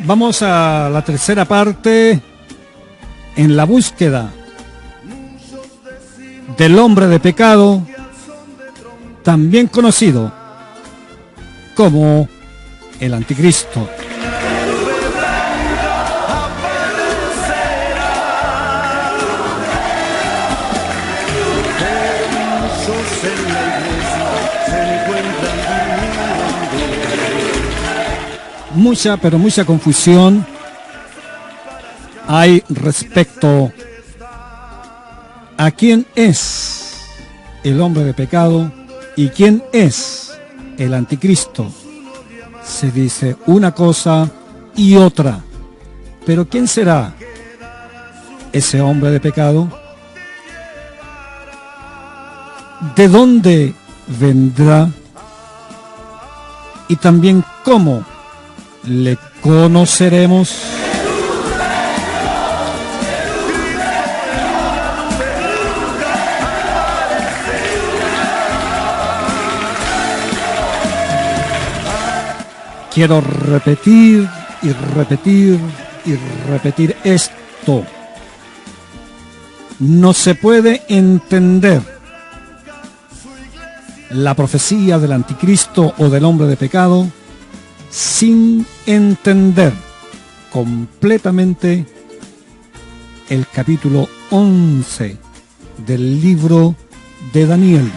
Vamos a la tercera parte en la búsqueda del hombre de pecado, también conocido como el Anticristo. Mucha confusión hay respecto a quién es el hombre de pecado y quién es el Anticristo. Se dice una cosa y otra, pero ¿quién será ese hombre de pecado? ¿De dónde vendrá? Y también cómo le conoceremos. Quiero repetir y repetir y repetir esto. No se puede entender la profecía del Anticristo o del hombre de pecado sin entender completamente el capítulo 11 del libro de Daniel.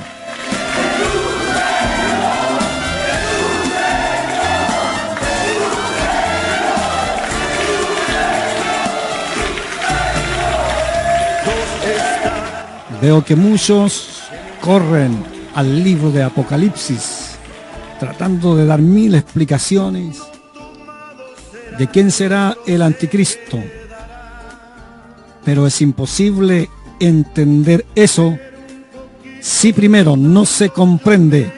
Veo que muchos corren al libro de Apocalipsis tratando de dar mil explicaciones de quién será el Anticristo. Pero es imposible entender eso si primero no se comprende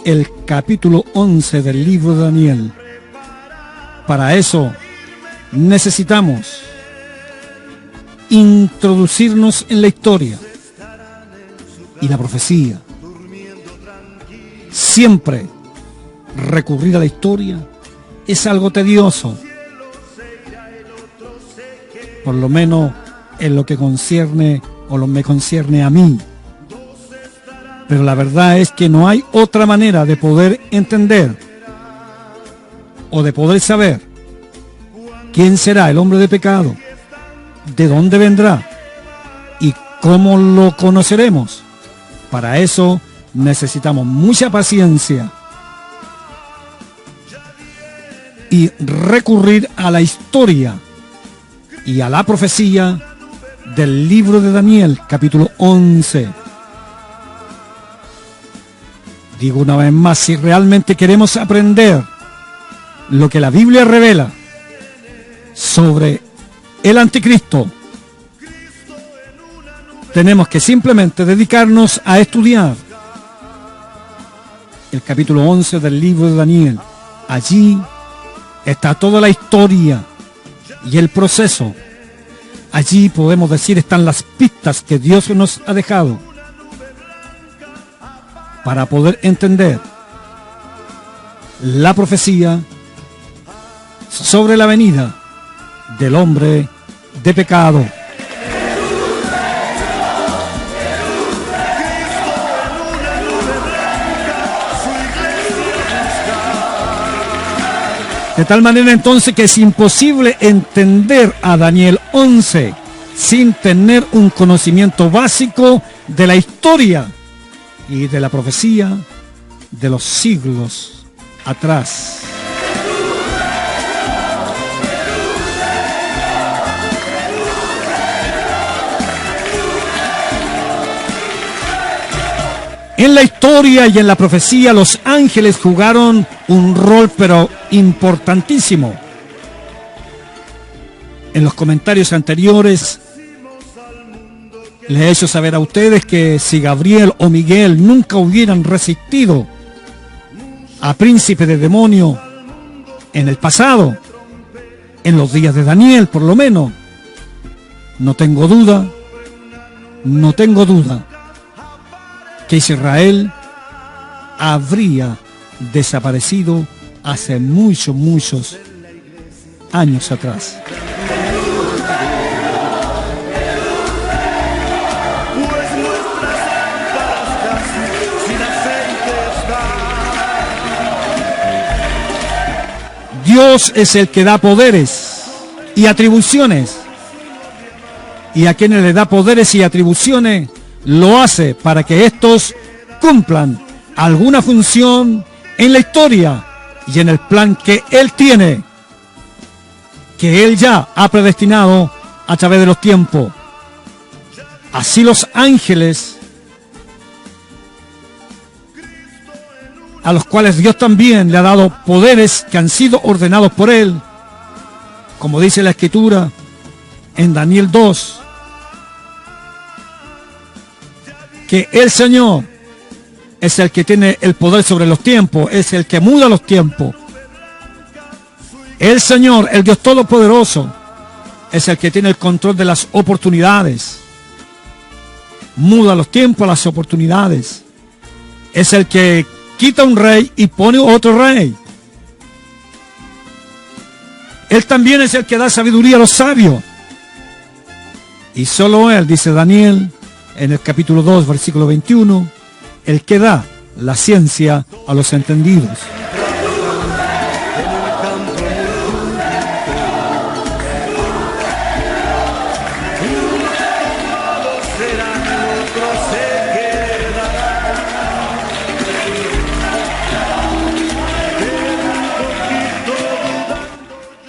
el capítulo 11 del libro de Daniel. Para eso necesitamos introducirnos en la historia y la profecía. Siempre recurrir a la historia es algo tedioso, por lo menos en lo que concierne o me concierne a mí. Pero la verdad es que no hay otra manera de poder entender o de poder saber quién será el hombre de pecado, de dónde vendrá y cómo lo conoceremos. Para eso necesitamos mucha paciencia y recurrir a la historia y a la profecía del libro de Daniel, capítulo 11. Digo una vez más, si realmente queremos aprender lo que la Biblia revela sobre el Anticristo, tenemos que simplemente dedicarnos a estudiar el capítulo 11 del libro de Daniel. Allí está toda la historia y el proceso. Allí podemos decir están las pistas que Dios nos ha dejado para poder entender la profecía sobre la venida del hombre de pecado. De tal manera entonces que es imposible entender a Daniel 11 sin tener un conocimiento básico de la historia y de la profecía de los siglos atrás. En la historia y en la profecía los ángeles jugaron un rol pero importantísimo. En los comentarios anteriores les he hecho saber a ustedes que si Gabriel o Miguel nunca hubieran resistido a príncipe de demonio en el pasado, en los días de Daniel por lo menos, no tengo duda que Israel habría desaparecido hace muchos años atrás. Dios es el que da poderes y atribuciones. Y a quienes le da poderes y atribuciones, lo hace para que estos cumplan alguna función en la historia y en el plan que Él tiene, que Él ya ha predestinado a través de los tiempos. Así los ángeles, a los cuales Dios también le ha dado poderes que han sido ordenados por Él, como dice la Escritura en Daniel 2, que el Señor es el que tiene el poder sobre los tiempos, es el que muda los tiempos. El Señor, el Dios Todopoderoso, es el que tiene el control de las oportunidades. Muda los tiempos, las oportunidades. Es el que quita un rey y pone otro rey. Él también es el que da sabiduría a los sabios. Y solo Él, dice Daniel, en el capítulo 2, versículo 21, el que da la ciencia a los entendidos.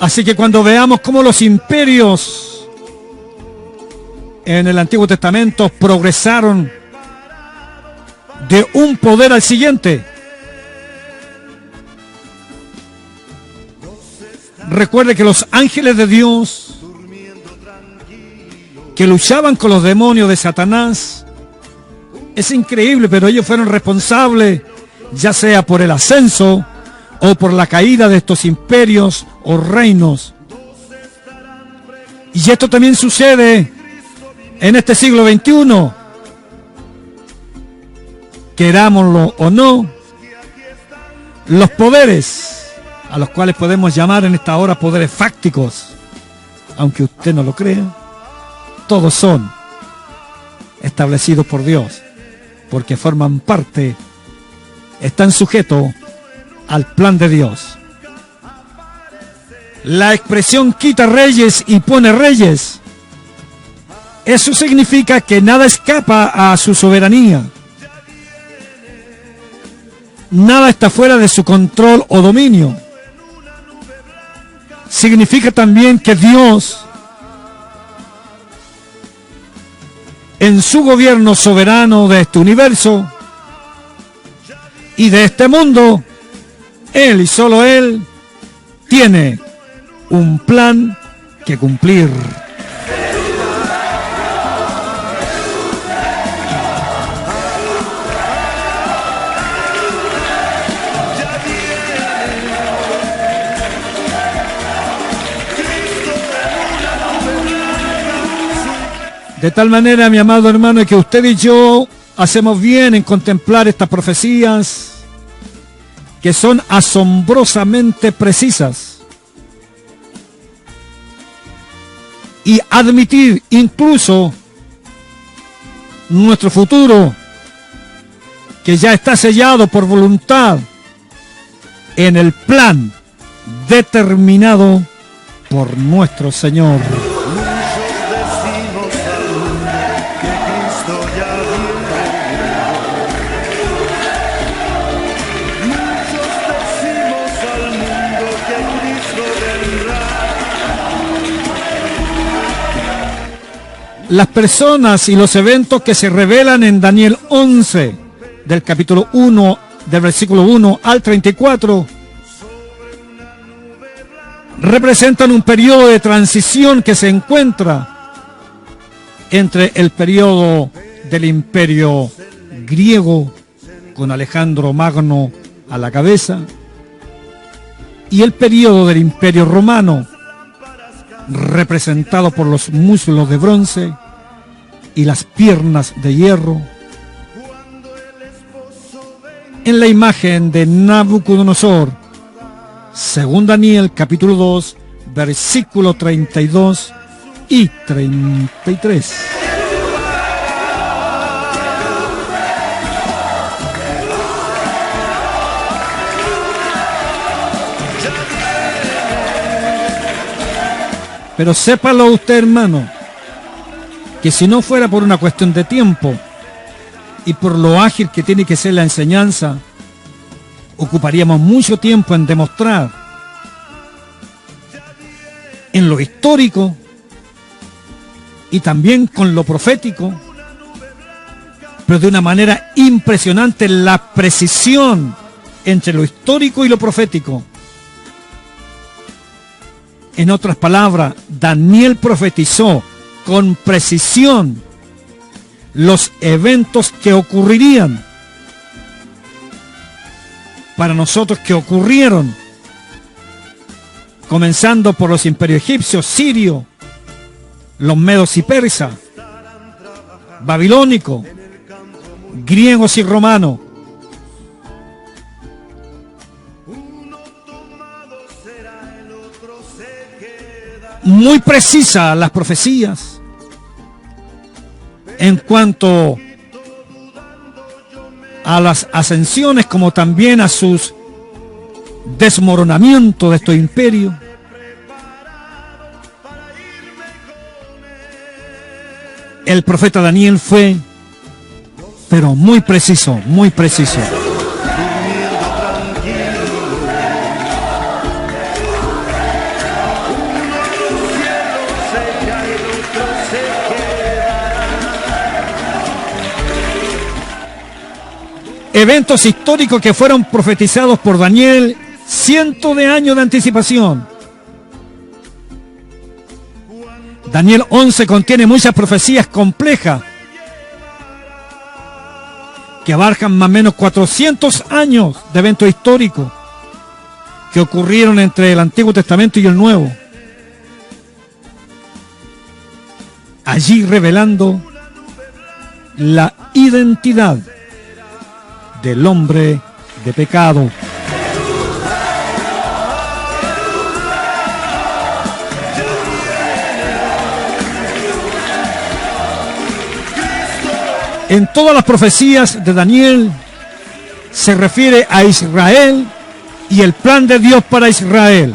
Así que cuando veamos cómo los imperios en el Antiguo Testamento progresaron de un poder al siguiente, recuerde que los ángeles de Dios que luchaban con los demonios de Satanás, es increíble, pero ellos fueron responsables ya sea por el ascenso o por la caída de estos imperios o reinos. Y esto también sucede en este siglo XXI. Querámoslo o no, los poderes, a los cuales podemos llamar en esta hora poderes fácticos, aunque usted no lo crea, todos son establecidos por Dios, porque forman parte, están sujetos al plan de Dios. La expresión quita reyes y pone reyes, eso significa que nada escapa a su soberanía. Nada está fuera de su control o dominio. Significa también que Dios, en su gobierno soberano de este universo y de este mundo, Él y solo Él tiene un plan que cumplir. De tal manera, mi amado hermano, que usted y yo hacemos bien en contemplar estas profecías que son asombrosamente precisas y admitir incluso nuestro futuro, que ya está sellado por voluntad en el plan determinado por nuestro Señor. Las personas y los eventos que se revelan en Daniel 11, del capítulo 1, del versículo 1 al 34, representan un periodo de transición que se encuentra entre el periodo del imperio griego, con Alejandro Magno a la cabeza, y el periodo del imperio romano, representado por los muslos de bronce y las piernas de hierro, en la imagen de Nabucodonosor, Según Daniel capítulo 2, versículo 32 y 33. Pero sépalo usted, hermano, que si no fuera por una cuestión de tiempo y por lo ágil que tiene que ser la enseñanza, ocuparíamos mucho tiempo en demostrar en lo histórico y también con lo profético, pero de una manera impresionante, la precisión entre lo histórico y lo profético. En otras palabras, Daniel profetizó con precisión los eventos que ocurrirían para nosotros, que ocurrieron, comenzando por los imperios egipcios, sirio, los medos y persas, babilónicos, griegos y romanos. Muy precisas las profecías en cuanto a las ascensiones, como también a sus desmoronamientos de estos imperios. El profeta Daniel fue, pero muy preciso, muy preciso. Eventos históricos que fueron profetizados por Daniel, cientos de años de anticipación. Daniel 11 contiene muchas profecías complejas que abarcan más o menos 400 años de eventos históricos que ocurrieron entre el Antiguo Testamento y el Nuevo, allí revelando la identidad del hombre de pecado. En todas las profecías de Daniel se refiere a Israel y el plan de Dios para Israel.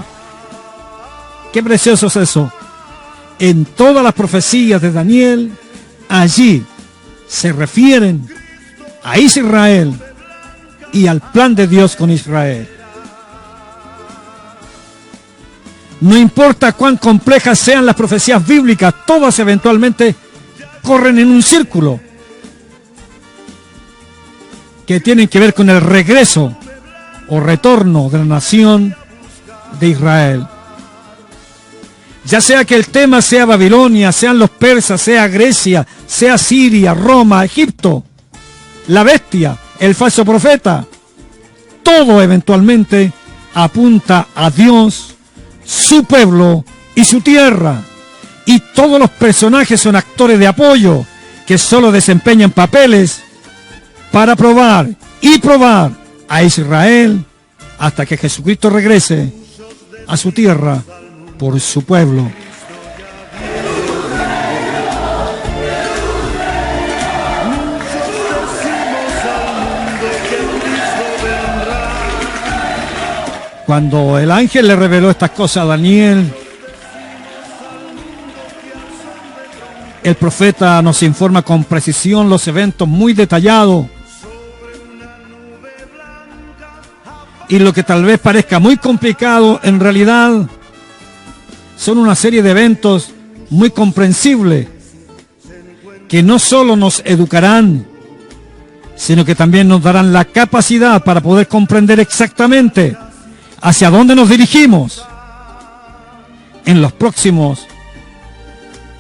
Qué precioso es eso. En todas las profecías de Daniel, allí se refieren a Israel y al plan de Dios con Israel. No importa cuán complejas sean las profecías bíblicas, todas eventualmente corren en un círculo que tienen que ver con el regreso o retorno de la nación de Israel. Ya sea que el tema sea Babilonia, sean los persas, sea Grecia, sea Siria, Roma, Egipto, la bestia, el falso profeta, todo eventualmente apunta a Dios, su pueblo y su tierra. Y todos los personajes son actores de apoyo que solo desempeñan papeles para probar y probar a Israel hasta que Jesucristo regrese a su tierra por su pueblo. Cuando el ángel le reveló estas cosas a Daniel, el profeta nos informa con precisión los eventos muy detallados. Y lo que tal vez parezca muy complicado, en realidad son una serie de eventos muy comprensibles que no solo nos educarán, sino que también nos darán la capacidad para poder comprender exactamente hacia dónde nos dirigimos en los próximos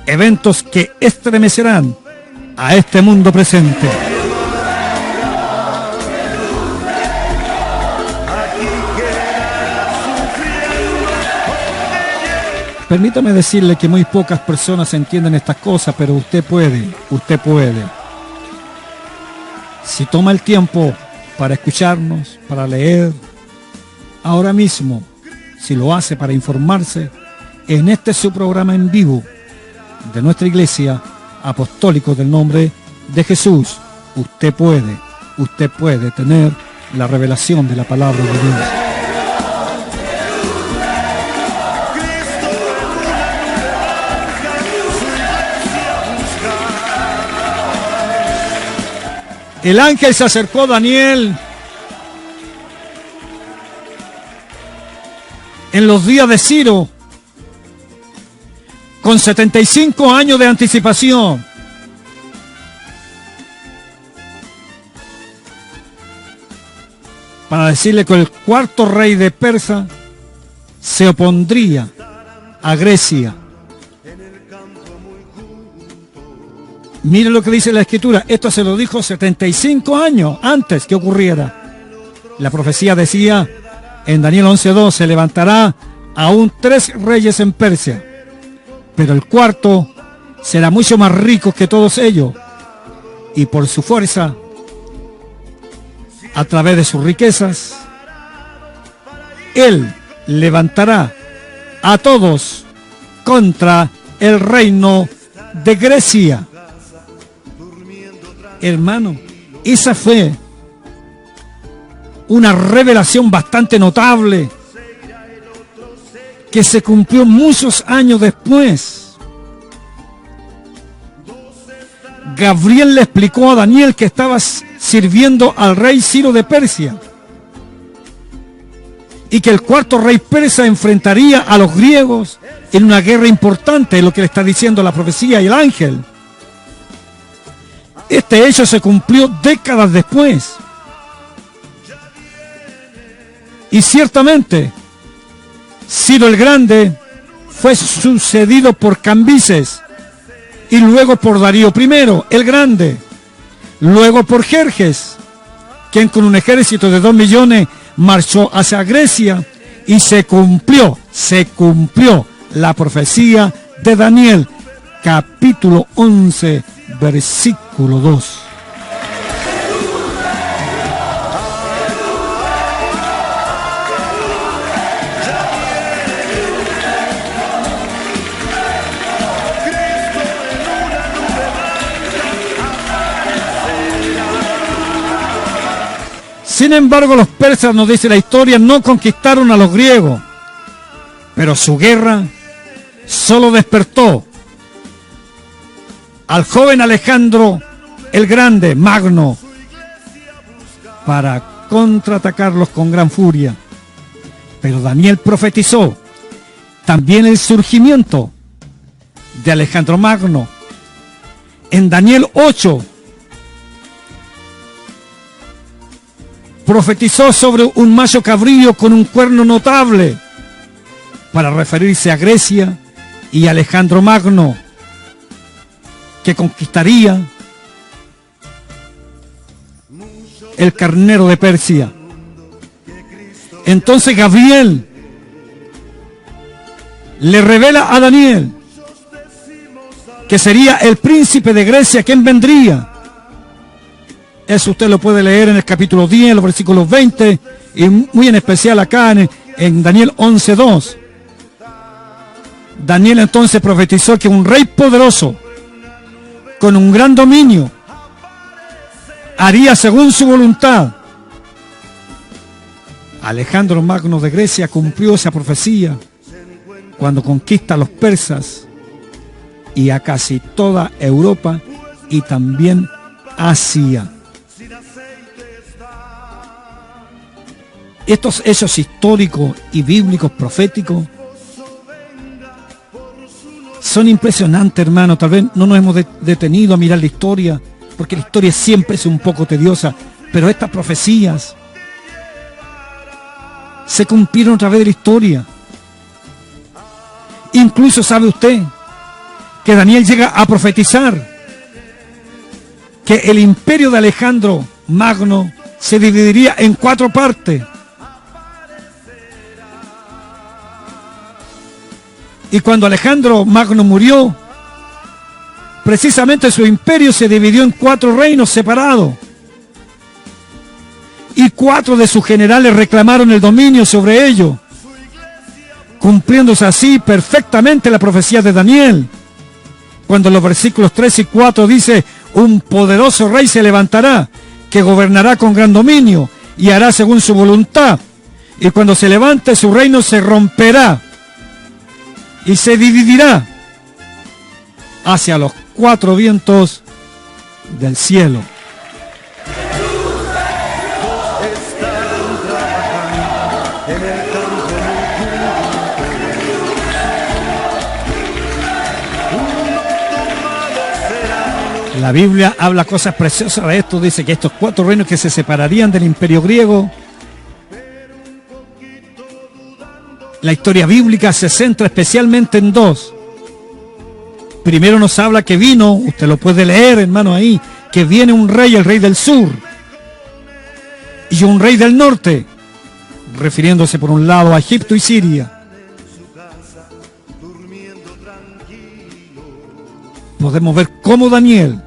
eventos que estremecerán a este mundo presente. Permítame decirle que muy pocas personas entienden estas cosas, pero usted puede. Si toma el tiempo para escucharnos, para leer, ahora mismo si lo hace para informarse, en este su programa en vivo de nuestra iglesia apostólico del nombre de Jesús, usted puede tener la revelación de la palabra de Dios. El ángel se acercó a Daniel en los días de Ciro, con 75 años de anticipación. Para decirle que el cuarto rey de Persia se opondría a Grecia. Mire lo que dice la Escritura. Esto se lo dijo 75 años antes que ocurriera. La profecía decía en Daniel 11:2, se levantará aún 3 reyes en Persia, pero el cuarto será mucho más rico que todos ellos, y por su fuerza, a través de sus riquezas, él levantará a todos contra el reino de Grecia. Hermano, esa fue una revelación bastante notable que se cumplió muchos años después. Gabriel le explicó a Daniel que estaba sirviendo al rey Ciro de Persia y que el cuarto rey persa enfrentaría a los griegos en una guerra importante, es lo que le está diciendo la profecía y el ángel. Este hecho se cumplió décadas después. Y ciertamente, Ciro el Grande fue sucedido por Cambises, y luego por Darío I el Grande, luego por Jerjes, quien con un ejército de 2 millones marchó hacia Grecia, y se cumplió la profecía de Daniel, capítulo 11, versículo 2. Sin embargo, los persas, nos dice la historia, no conquistaron a los griegos, pero su guerra solo despertó al joven Alejandro el Grande, Magno, para contraatacarlos con gran furia. Pero Daniel profetizó también el surgimiento de Alejandro Magno. En Daniel 8 profetizó sobre un macho cabrío con un cuerno notable, para referirse a Grecia y Alejandro Magno, que conquistaría el carnero de Persia. Entonces Gabriel le revela a Daniel que sería el príncipe de Grecia quien vendría. Eso usted lo puede leer en el capítulo 10, los versículos 20, y muy en especial acá en Daniel 11:2. Daniel entonces profetizó que un rey poderoso, con un gran dominio, haría según su voluntad. Alejandro Magno de Grecia cumplió esa profecía cuando conquista a los persas y a casi toda Europa y también Asia. Estos hechos históricos y bíblicos proféticos son impresionantes, hermano. Tal vez no nos hemos detenido a mirar la historia, porque la historia siempre es un poco tediosa, pero estas profecías se cumplieron a través de la historia. Incluso sabe usted que Daniel llega a profetizar que el imperio de Alejandro Magno se dividiría en 4 partes. Y cuando Alejandro Magno murió, precisamente su imperio se dividió en 4 reinos separados. Y 4 de sus generales reclamaron el dominio sobre ellos. cumpliéndose así perfectamente la profecía de Daniel, cuando en los versículos 3 y 4 dice: un poderoso rey se levantará, que gobernará con gran dominio y hará según su voluntad, y cuando se levante su reino se romperá y se dividirá hacia los 4 vientos del cielo. La Biblia habla cosas preciosas de esto. Dice que estos 4 reinos que se separarían del imperio griego, la historia bíblica se centra especialmente en 2. Primero nos habla que vino, usted lo puede leer, hermano, ahí, que viene un rey, el rey del sur, y un rey del norte, refiriéndose por un lado a Egipto y Siria. Podemos ver cómo Daniel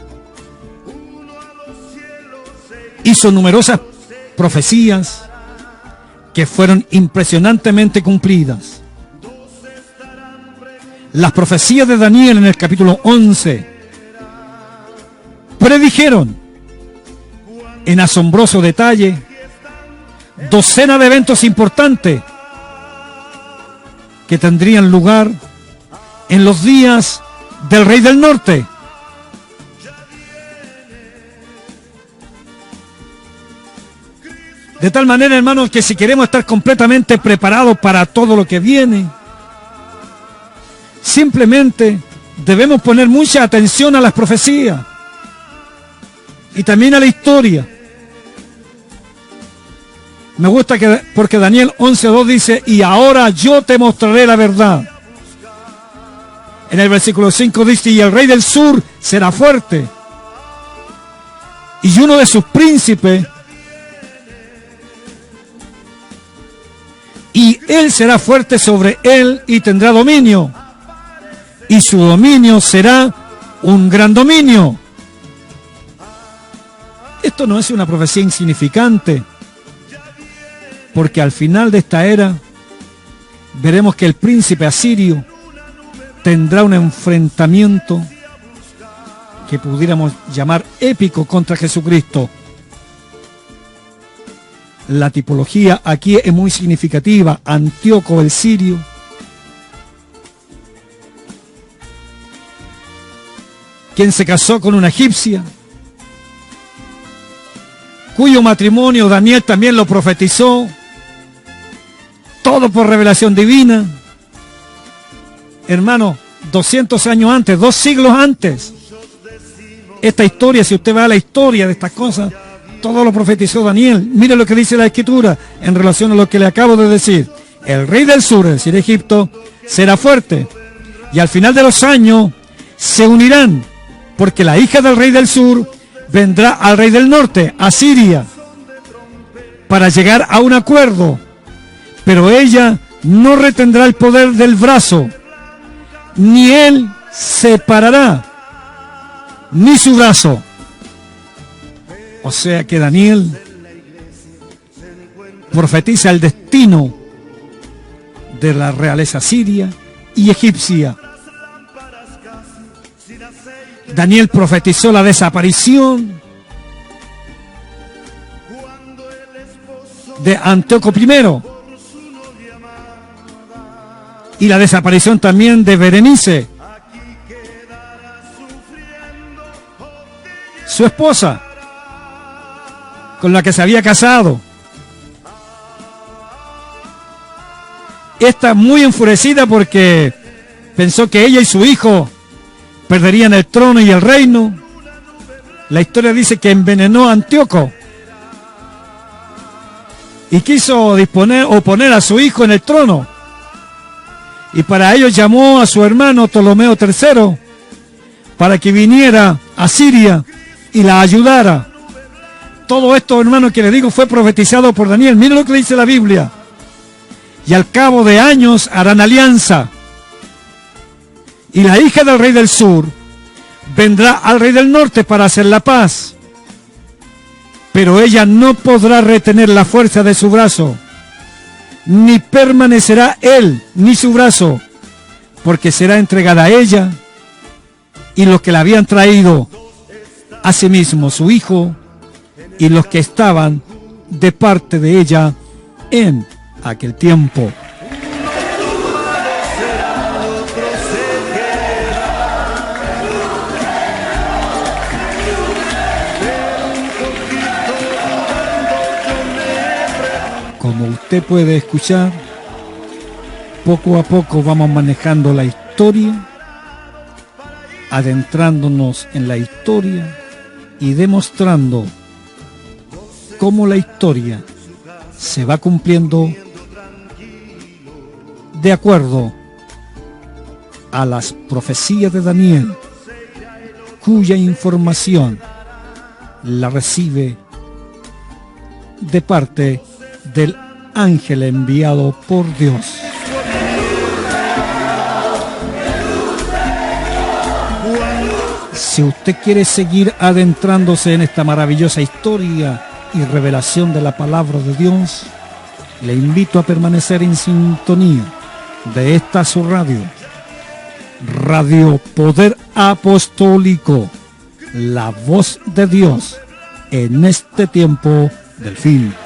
hizo numerosas profecías que fueron impresionantemente cumplidas. Las profecías de Daniel en el capítulo 11 predijeron en asombroso detalle docenas de eventos importantes que tendrían lugar en los días del rey del norte. De tal manera, hermanos, que si queremos estar completamente preparados para todo lo que viene, simplemente debemos poner mucha atención a las profecías y también a la historia. Me gusta porque Daniel 11:2 dice: y ahora yo te mostraré la verdad. En el versículo 5 dice: y el rey del sur será fuerte, y uno de sus príncipes, y él será fuerte sobre él y tendrá dominio, y su dominio será un gran dominio. Esto no es una profecía insignificante, porque al final de esta era veremos que el príncipe asirio tendrá un enfrentamiento que pudiéramos llamar épico contra Jesucristo. La tipología aquí es muy significativa. Antíoco el sirio, quien se casó con una egipcia, cuyo matrimonio Daniel también lo profetizó, todo por revelación divina. Hermano, 200 años antes, 2 siglos antes, esta historia, si usted va a la historia de estas cosas, todo lo profetizó Daniel. Mire lo que dice la Escritura en relación a lo que le acabo de decir. El rey del sur, es decir, Egipto, será fuerte, y al final de los años se unirán, porque la hija del rey del sur vendrá al rey del norte, a Siria, para llegar a un acuerdo, pero ella no retendrá el poder del brazo, ni él separará, ni su brazo. O sea que Daniel profetiza el destino de la realeza siria y egipcia. Daniel profetizó la desaparición de Antíoco I y la desaparición también de Berenice, su esposa, con la que se había casado. Esta muy enfurecida porque pensó que ella y su hijo perderían el trono y el reino. La historia dice que envenenó a Antíoco y quiso poner a su hijo en el trono, y para ello llamó a su hermano Ptolomeo III para que viniera a Siria y la ayudara. Todo esto, hermano, que le digo, fue profetizado por Daniel. Mire lo que dice la Biblia: y al cabo de años harán alianza, y la hija del rey del sur vendrá al rey del norte para hacer la paz, pero ella no podrá retener la fuerza de su brazo, ni permanecerá él, ni su brazo, porque será entregada a ella, y los que la habían traído, asimismo su hijo, y los que estaban de parte de ella en aquel tiempo. Como usted puede escuchar, poco a poco vamos manejando la historia, adentrándonos en la historia y demostrando cómo la historia se va cumpliendo de acuerdo a las profecías de Daniel, cuya información la recibe de parte del ángel enviado por Dios. Si usted quiere seguir adentrándose en esta maravillosa historia y revelación de la palabra de Dios, le invito a permanecer en sintonía de esta su radio, Radio Poder Apostólico, la voz de Dios en este tiempo del fin.